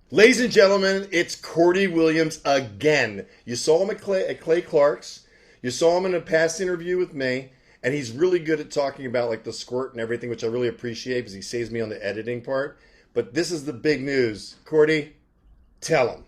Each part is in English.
Ladies and gentlemen, it's Cordie Williams again. You saw him at Clay Clark's. You saw him in a past interview with me, and he's really good at talking about like the squirt and everything, which I really appreciate because he saves me on the editing part. But this is the big news. Cordie, tell him.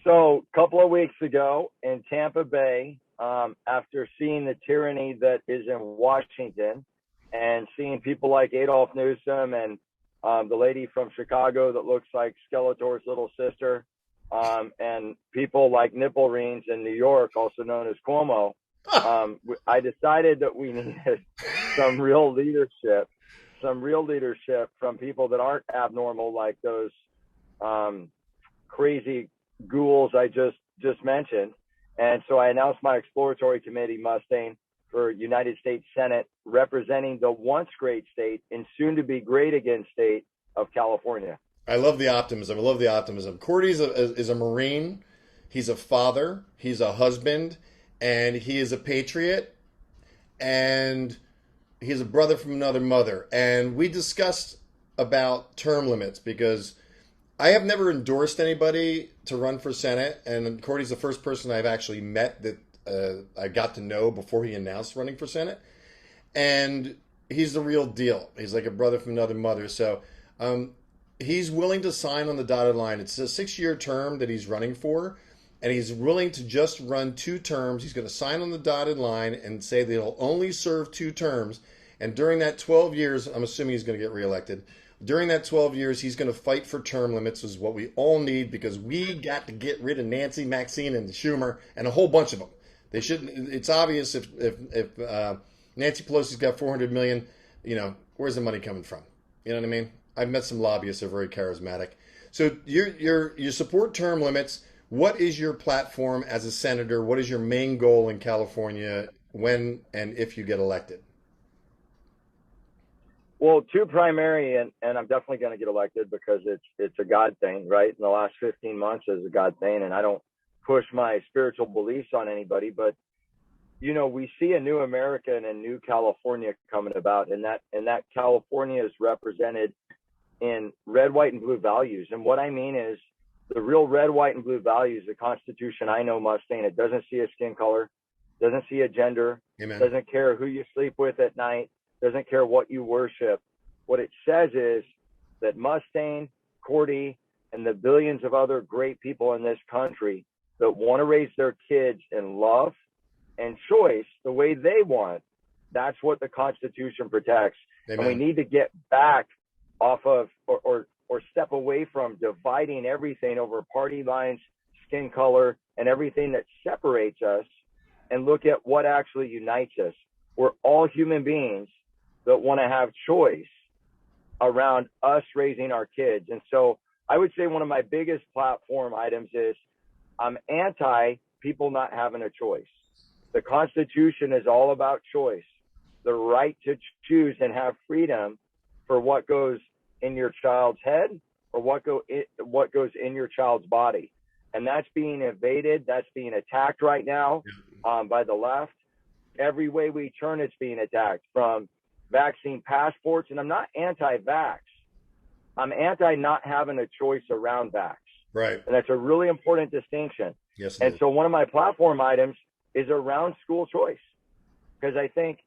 So, a couple of weeks ago in Tampa Bay, after seeing the tyranny that is in Washington and seeing people like Adolf Newsom and the lady from Chicago that looks like Skeletor's little sister, and people like Nipple Reams in New York, also known as Cuomo, I decided that we needed some real leadership, from people that aren't abnormal like those crazy ghouls I just mentioned. And so I announced my exploratory committee, Mustang, for United States Senate, representing the once great state and soon to be great again state of California. I love the optimism. I love the optimism. Cordie is a Marine. He's a father. He's a husband, and he is a patriot. And he's a brother from another mother. And we discussed about term limits because I have never endorsed anybody to run for Senate, and Cordie's the first person I've actually met that I got to know before he announced running for Senate. And he's the real deal. He's like a brother from another mother. So he's willing to sign on the dotted line. It's a 6-year term that he's running for, and he's willing to just run 2 terms. He's going to sign on the dotted line and say that he'll only serve 2 terms. And during that 12 years, I'm assuming he's going to get reelected. During that 12 years, he's going to fight for term limits, is what we all need because we got to get rid of Nancy, Maxine, and Schumer, and a whole bunch of them. They shouldn't. It's obvious if Nancy Pelosi's got 400 million, where's the money coming from? You know what I mean? I've met some lobbyists who are very charismatic. So you support term limits. What is your platform as a senator? What is your main goal in California when and if you get elected? Well, 2 primary, and I'm definitely going to get elected because it's a God thing, right? In the last 15 months is a God thing, and I don't push my spiritual beliefs on anybody, but we see a new America and a new California coming about, and that California is represented in red, white, and blue values. And what I mean is the real red, white, and blue values, the Constitution I know, Mustang, it doesn't see a skin color, doesn't see a gender, Amen. doesn't care who you sleep with at night, doesn't care what you worship. What it says is that Mustang, Cordie, and the billions of other great people in this country that want to raise their kids in love and choice the way they want, that's what the Constitution protects. Amen. And we need to get back off of or step away from dividing everything over party lines, skin color, and everything that separates us and look at what actually unites us. We're all human beings that want to have choice around us raising our kids. And so I would say one of my biggest platform items is I'm anti people not having a choice. The Constitution is all about choice, the right to choose and have freedom for what goes in your child's head or what goes in your child's body. And that's being invaded. That's being attacked right now by the left. Every way we turn, it's being attacked, from vaccine passports. And I'm not anti-vax. I'm anti not having a choice around vax. Right. And that's a really important distinction. Yes. And so one of my platform items is around school choice, because I think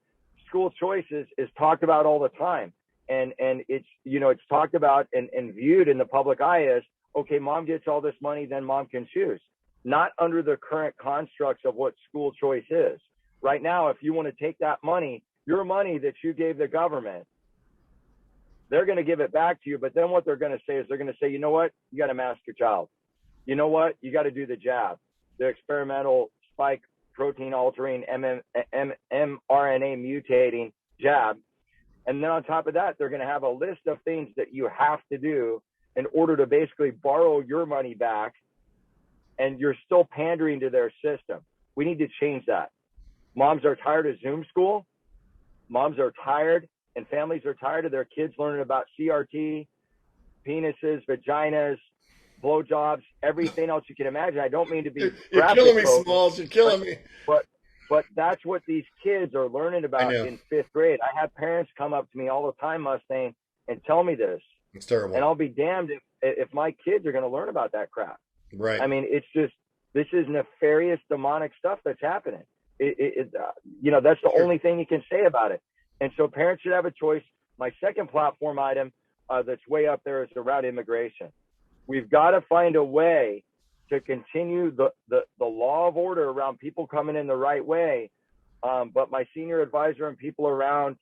school choice is talked about all the time. And it's, it's talked about and viewed in the public eye as, okay, mom gets all this money, then mom can choose. Not under the current constructs of what school choice is. Right now, if you want to take that money, your money that you gave the government, they're going to give it back to you. But then what they're going to say is they're going to say, you know what? You got to mask your child. You know what? You got to do the jab, the experimental spike protein altering mRNA mutating jab. And then on top of that, they're going to have a list of things that you have to do in order to basically borrow your money back. And you're still pandering to their system. We need to change that. Moms are tired of Zoom school. Moms are tired, and families are tired of their kids learning about CRT, penises, vaginas, blowjobs, everything else you can imagine. I don't mean to be You're killing me, Smalls. You're killing me. But that's what these kids are learning about in 5th grade. I have parents come up to me all the time, Mustang, and tell me this. It's terrible. And I'll be damned if my kids are going to learn about that crap. Right. I mean, it's just, this is nefarious, demonic stuff that's happening. That's the only thing you can say about it. And so parents should have a choice. My second platform item that's way up there is around immigration. We've got to find a way to continue the law of order around people coming in the right way. But my senior advisor and people around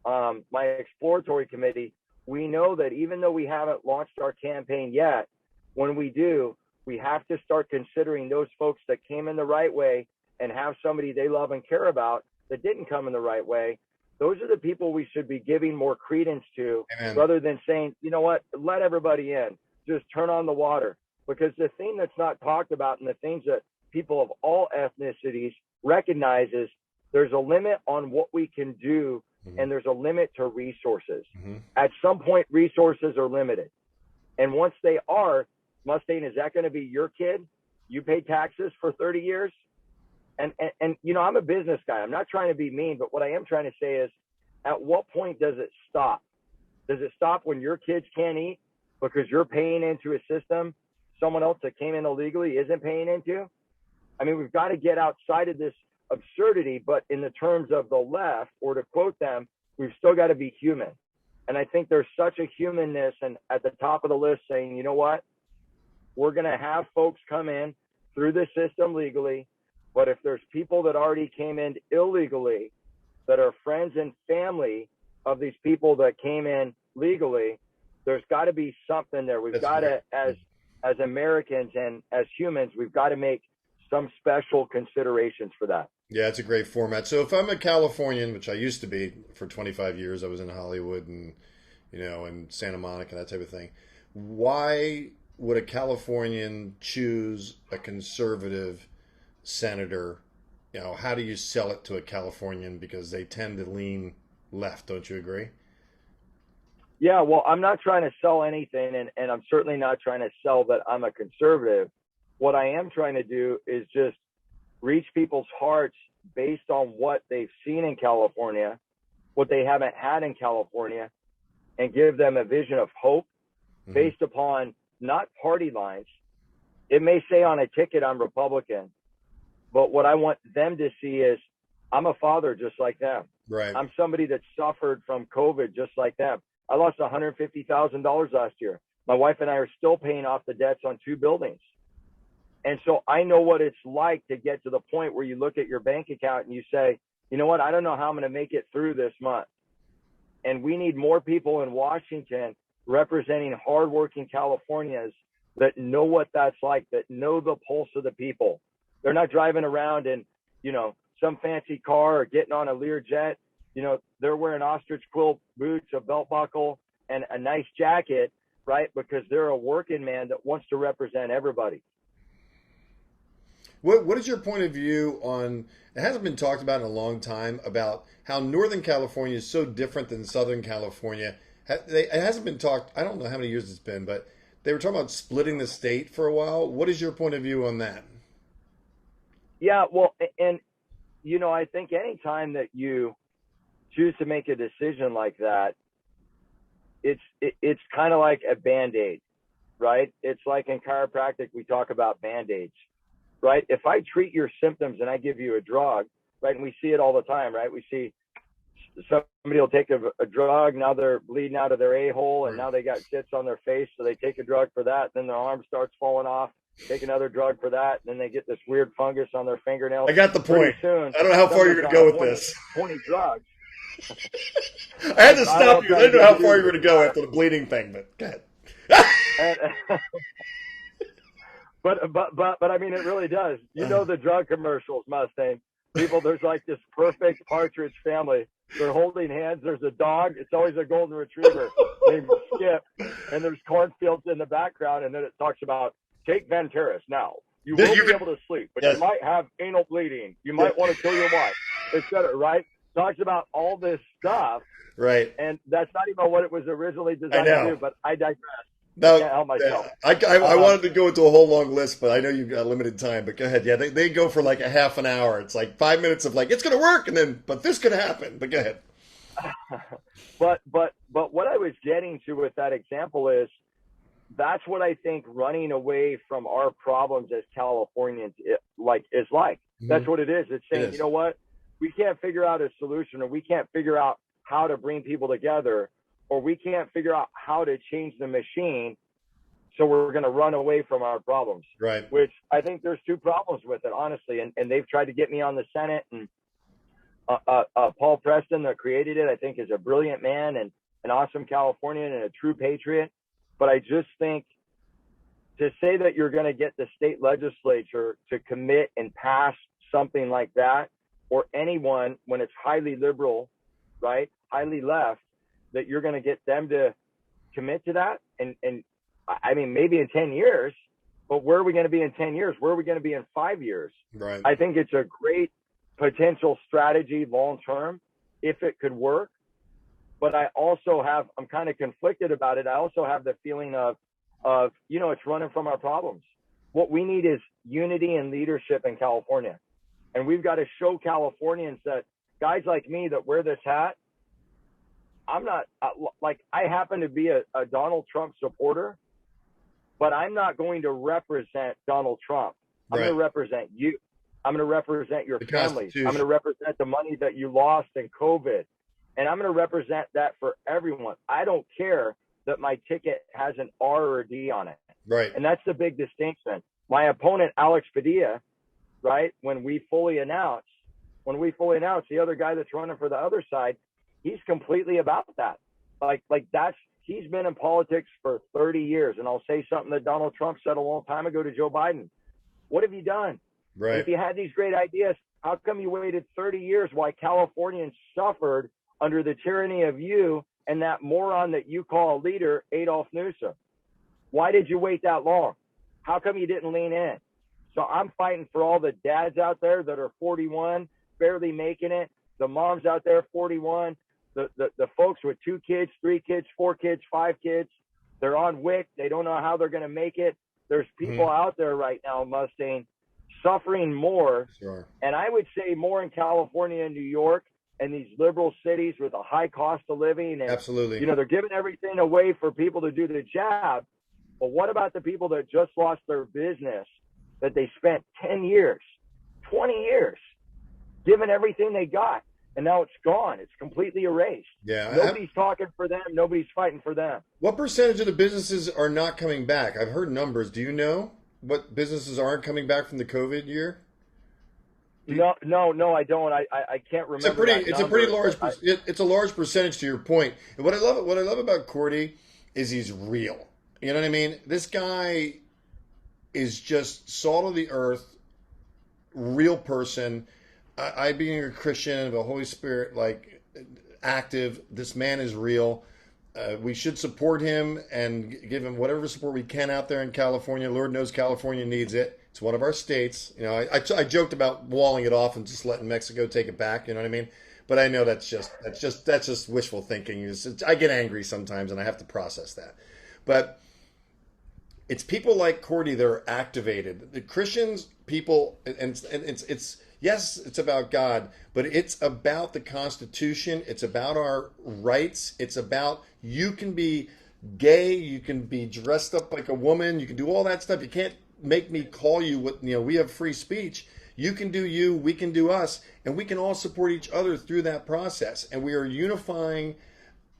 my exploratory committee, we know that even though we haven't launched our campaign yet, when we do, we have to start considering those folks that came in the right way and have somebody they love and care about that didn't come in the right way. Those are the people we should be giving more credence to. Amen. Rather than saying, you know what, let everybody in, just turn on the water. Because the thing that's not talked about and the things that people of all ethnicities recognize is there's a limit on what we can do, and there's a limit to resources. At some point, resources are limited. And once they are, Mustang, is that going to be your kid? You pay taxes for 30 years? And I'm a business guy. I'm not trying to be mean, but what I am trying to say is, at what point does it stop? Does it stop when your kids can't eat because you're paying into a system someone else that came in illegally isn't paying into? I mean, we've got to get outside of this absurdity, but in the terms of the left, or to quote them, we've still got to be human. And I think there's such a humanness and at the top of the list saying, you know what, we're going to have folks come in through the system legally, but if there's people that already came in illegally that are friends and family of these people that came in legally, there's got to be something there. We've got to, as Americans and as humans, we've got to make some special considerations for that. Yeah, it's a great format. So if I'm a Californian, which I used to be for 25 years, I was in Hollywood and, and Santa Monica, that type of thing. Why would a Californian choose a conservative senator? How do you sell it to a Californian? Because they tend to lean left. Don't you agree? Yeah, well, I'm not trying to sell anything, and I'm certainly not trying to sell that I'm a conservative. What I am trying to do is just reach people's hearts based on what they've seen in California, what they haven't had in California, and give them a vision of hope based upon not party lines. It may say on a ticket I'm Republican, but what I want them to see is I'm a father just like them. Right. I'm somebody that suffered from COVID just like them. I lost $150,000 last year. My wife and I are still paying off the debts on 2 buildings. And so I know what it's like to get to the point where you look at your bank account and you say, you know what, I don't know how I'm going to make it through this month. And we need more people in Washington representing hardworking Californians that know what that's like, that know the pulse of the people. They're not driving around in, some fancy car or getting on a Learjet. They're wearing ostrich quill boots, a belt buckle, and a nice jacket, right? Because they're a working man that wants to represent everybody. What is your point of view on, it hasn't been talked about in a long time, about how Northern California is so different than Southern California? It hasn't been talked, I don't know how many years it's been, but they were talking about splitting the state for a while. What is your point of view on that? Yeah, well, and, I think anytime that you choose to make a decision like that, it's kind of like a Band-Aid, right? It's like in chiropractic, we talk about Band-Aids, right? If I treat your symptoms and I give you a drug, right, and we see it all the time, right? We see somebody will take a drug, now they're bleeding out of their a-hole, and now they got zits on their face, so they take a drug for that, then their arm starts falling off, take another drug for that, and then they get this weird fungus on their fingernails. I got the point. Soon, I don't know how far you're going to go with this. 20 drugs. I had to stop you. I didn't know how far you were going to go after the bleeding thing, but go ahead. But I mean, it really does. The drug commercials, Mustang. People, there's like this perfect partridge family. They're holding hands. There's a dog. It's always a golden retriever named Skip. And there's cornfields in the background. And then it talks about, take Venturis now. You will be able to sleep, but you might have anal bleeding. You might want to kill your wife, etc. Right? Talks about all this stuff. Right. And that's not even what it was originally designed to do, but I digress. No, I can't help myself. I wanted to go into a whole long list, but I know you've got limited time. But go ahead. Yeah, they go for like a half an hour. It's like 5 minutes of like, it's going to work, and then, but this could happen. But go ahead. But what I was getting to with that example is that's what I think running away from our problems as Californians is like. Mm-hmm. That's what it is. It's saying, It is. you know what? We can't figure out a solution, or we can't figure out how to bring people together, or we can't figure out how to change the machine. So we're going to run away from our problems. Right. Which I think there's two problems with it, honestly. And they've tried to get me on the Senate, and Paul Preston, that created it, I think is a brilliant man and an awesome Californian and a true patriot. But I just think to say that you're going to get the state legislature to commit and pass something like that, or anyone when it's highly liberal, right, highly left, that you're going to get them to commit to that. And I mean, maybe in 10 years, but where are we going to be in 10 years? Where are we going to be in 5 years? Right. I think it's a great potential strategy long term if it could work. But I'm kind of conflicted about it. I also have the feeling of, it's running from our problems. What we need is unity and leadership in California. And we've got to show Californians that guys like me that wear this hat, I'm not I happen to be a Donald Trump supporter, but I'm not going to represent Donald Trump. I'm going to represent you. I'm going to represent your families. I'm going to represent the money that you lost in COVID. And I'm going to represent that for everyone. I don't care that my ticket has an R or a D on it. Right. And that's the big distinction. My opponent, Alex Padilla, right, when we fully announce the other guy that's running for the other side, he's completely about that. He's been in politics for 30 years. And I'll say something that Donald Trump said a long time ago to Joe Biden. What have you done? Right. If you had these great ideas, how come you waited 30 years while Californians suffered under the tyranny of you and that moron that you call a leader, Adolf Newsom? Why did you wait that long? How come you didn't lean in? So I'm fighting for all the dads out there that are 41, barely making it, the moms out there 41, the folks with 2 kids, 3 kids, 4 kids, 5 kids. They're on WIC. They don't know how they're going to make it. There's people out there right now, Mustang, suffering more. Sure. And I would say more in California and New York and these liberal cities with a high cost of living. And, absolutely. they're giving everything away for people to do the job. But what about the people that just lost their business, that they spent 10 years, 20 years, giving everything they got? And now it's gone. It's completely erased. Yeah. Nobody's talking for them. Nobody's fighting for them. What percentage of the businesses are not coming back? I've heard numbers. Do you know what businesses aren't coming back from the COVID year? No, I don't. I can't remember. It's a large percentage, to your point. And what I love about Cordie is he's real. You know what I mean? This guy is just salt of the earth, real person. I being a Christian, the Holy Spirit, active. This man is real. We should support him and give him whatever support we can out there in California. Lord knows California needs it. It's one of our states. I joked about walling it off and just letting Mexico take it back. You know what I mean? But I know that's just wishful thinking. I get angry sometimes, and I have to process that. But it's people like Cordie that are activated. The Christians, people, and it's yes, it's about God, but it's about the Constitution. It's about our rights. It's about you can be gay, you can be dressed up like a woman, you can do all that stuff. You can't make me call you what, we have free speech. You can do you, we can do us, and we can all support each other through that process. And we are unifying,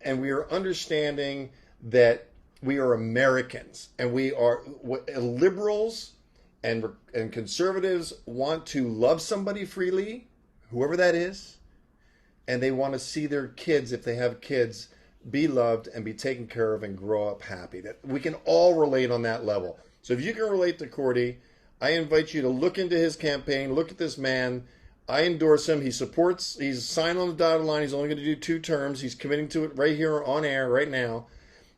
and we are understanding that we are Americans, and we are liberals and conservatives want to love somebody freely, whoever that is, and they want to see their kids, if they have kids, be loved and be taken care of and grow up happy. That we can all relate on that level. So if you can relate to Cordie, I invite you to look into his campaign, look at this man. I endorse him. He's signed on the dotted line. He's only going to do 2 terms. He's committing to it right here on air right now.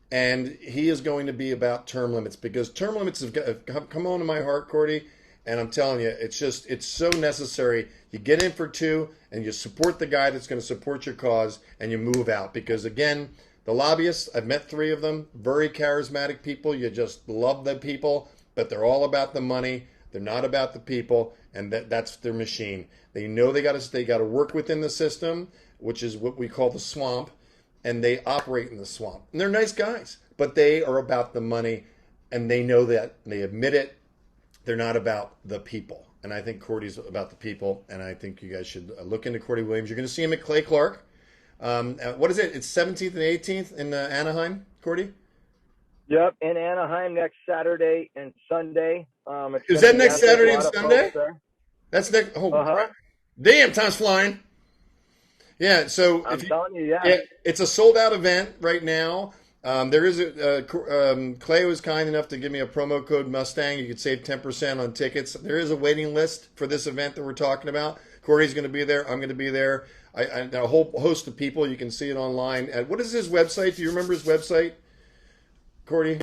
And he is going to be about term limits, because term limits have come on to my heart, Cordie. And I'm telling you, it's so necessary. You get in for 2 and you support the guy that's going to support your cause, and you move out. Because again, the lobbyists, I've met 3 of them, very charismatic people. You just love the people, but they're all about the money. They're not about the people, and that's their machine. They know they got to work within the system, which is what we call the swamp. and they operate in the swamp. And they're nice guys, but they are about the money, and they know that. And they admit it. They're not about the people. And I think Cordie's about the people, and I think you guys should look into Cordie Williams. You're going to see him at Clay Clark. What is it? It's 17th and 18th in Anaheim, Cordie? Yep, in Anaheim next Saturday and Sunday. Is that next Saturday and Sunday? That's next. Oh, crap. Damn, time's flying. Yeah, so I'm telling you, yeah. It's a sold out event right now. There is Clay was kind enough to give me a promo code Mustang. You could save 10% on tickets. There is a waiting list for this event that we're talking about. Cordie's going to be there. I'm going to be there. A whole host of people. You can see it online. What is his website? Do you remember his website, Cordie?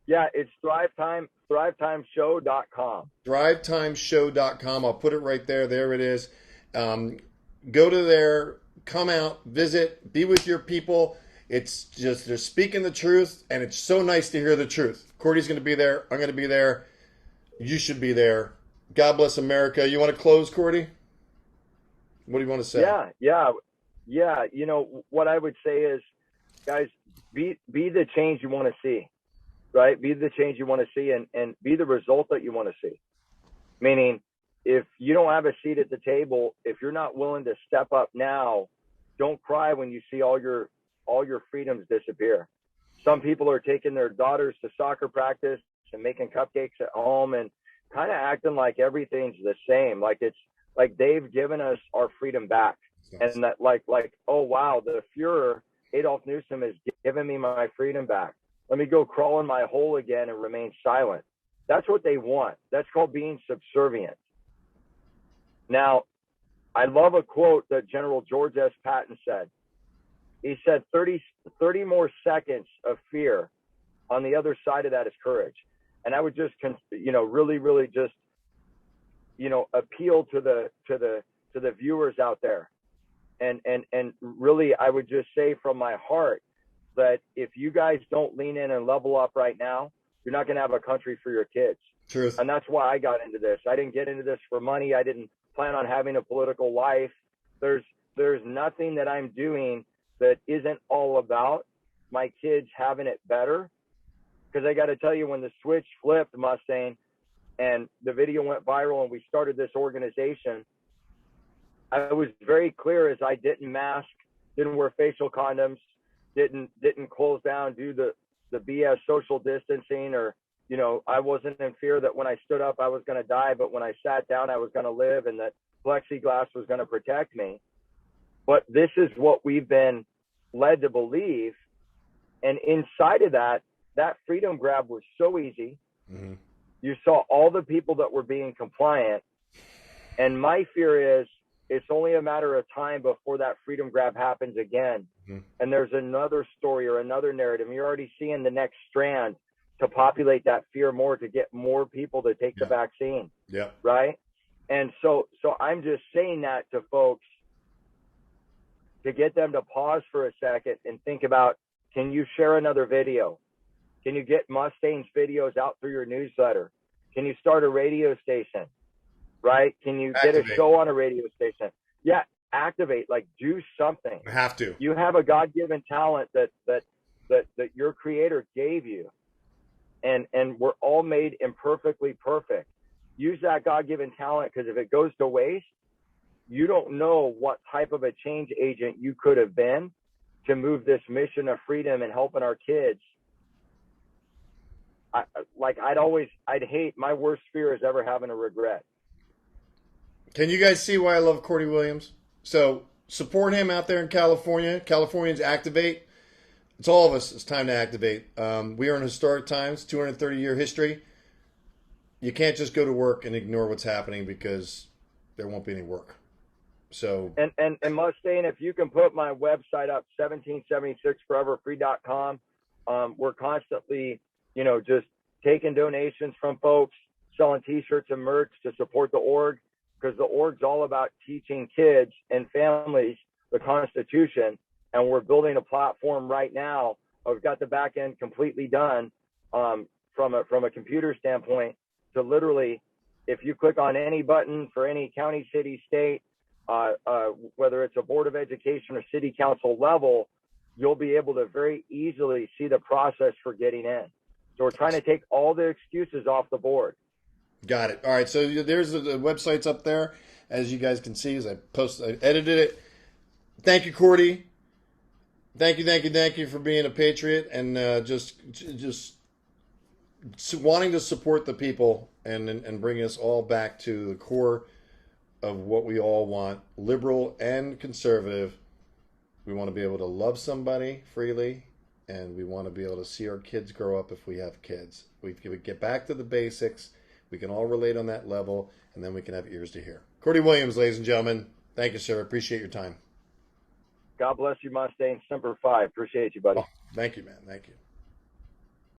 Yeah, it's thrivetimeshow.com. Thrivetimeshow.com. I'll put it right there. There it is. Go to there. Come out. Visit. Be with your people. It's just they're speaking the truth, and it's so nice to hear the truth. Cordie's going to be there. I'm going to be there. You should be there. God bless America. You want to close, Cordie? What do you want to say? Yeah. You know, what I would say is, guys, be the change you want to see, right? Be the change you want to see, and be the result that you want to see. Meaning, if you don't have a seat at the table, if you're not willing to step up now, don't cry when you see all your freedoms disappear. Some people are taking their daughters to soccer practice and making cupcakes at home and kind of acting like everything's the same. Like it's like they've given us our freedom back. Nice. And that like, oh wow, the Fuhrer, Adolf Newsom, has given me my freedom back. Let me go crawl in my hole again and remain silent. That's what they want. That's called being subservient. Now, I love a quote that General George S. Patton said. He said 30 more seconds of fear. On the other side of that is courage. And I would just, really just, appeal to the viewers out there. And really, I would just say from my heart that if you guys don't lean in and level up right now, you're not going to have a country for your kids. Truth. And that's why I got into this. I didn't get into this for money. I didn't plan on having a political life. There's nothing that I'm doing that isn't all about my kids having it better. Because I got to tell you, when the switch flipped, Mustang, and the video went viral and we started this organization, I was very clear as I didn't mask, didn't wear facial condoms, didn't close down, do the BS social distancing, or, I wasn't in fear that when I stood up, I was going to die, but when I sat down, I was going to live, and that plexiglass was going to protect me. But this is what we've been led to believe. And inside of that freedom grab was so easy. Mm-hmm. You saw all the people that were being compliant. And my fear is it's only a matter of time before that freedom grab happens again. Mm-hmm. And there's another story or another narrative. And you're already seeing the next strand to populate that fear more, to get more people to take the vaccine. Yeah. Right. And so I'm just saying that to folks, to get them to pause for a second and think about, can you share another video? Can you get Mustang's videos out through your newsletter? Can you start a radio station? Right? Can you get a show on a radio station? Yeah, activate, like do something. I have to. You have a God-given talent that your creator gave you. And we're all made imperfectly perfect. Use that God-given talent, because if it goes to waste, you don't know what type of a change agent you could have been to move this mission of freedom and helping our kids. I'd hate, my worst fear is ever having a regret. Can you guys see why I love Cordie Williams? So support him out there in California. Californians, activate. It's all of us. It's time to activate. We are in historic times, 230-year history. You can't just go to work and ignore what's happening, because there won't be any work. So and Mustang, if you can put my website up, 1776foreverfree.com. We're constantly, just taking donations from folks, selling T-shirts and merch to support the org, because the org's all about teaching kids and families the Constitution. And we're building a platform right now. We've got the back end completely done from a computer standpoint, to literally, if you click on any button for any county, city, state, whether it's a board of education or city council level, you'll be able to very easily see the process for getting in. So we're trying to take all the excuses off the board. Got it. All right. So there's the websites up there, as you guys can see, as I edited it. Thank you, Cordie. Thank you for being a patriot and just wanting to support the people and bring us all back to the core of what we all want, liberal and conservative. We want to be able to love somebody freely, and we want to be able to see our kids grow up if we have kids. We get back to the basics. We can all relate on that level, and then we can have ears to hear. Cordie Williams, ladies and gentlemen. Thank you, sir. Appreciate your time. God bless you, Mustang. Semper Fi. Appreciate you, buddy. Oh, thank you, man. Thank you.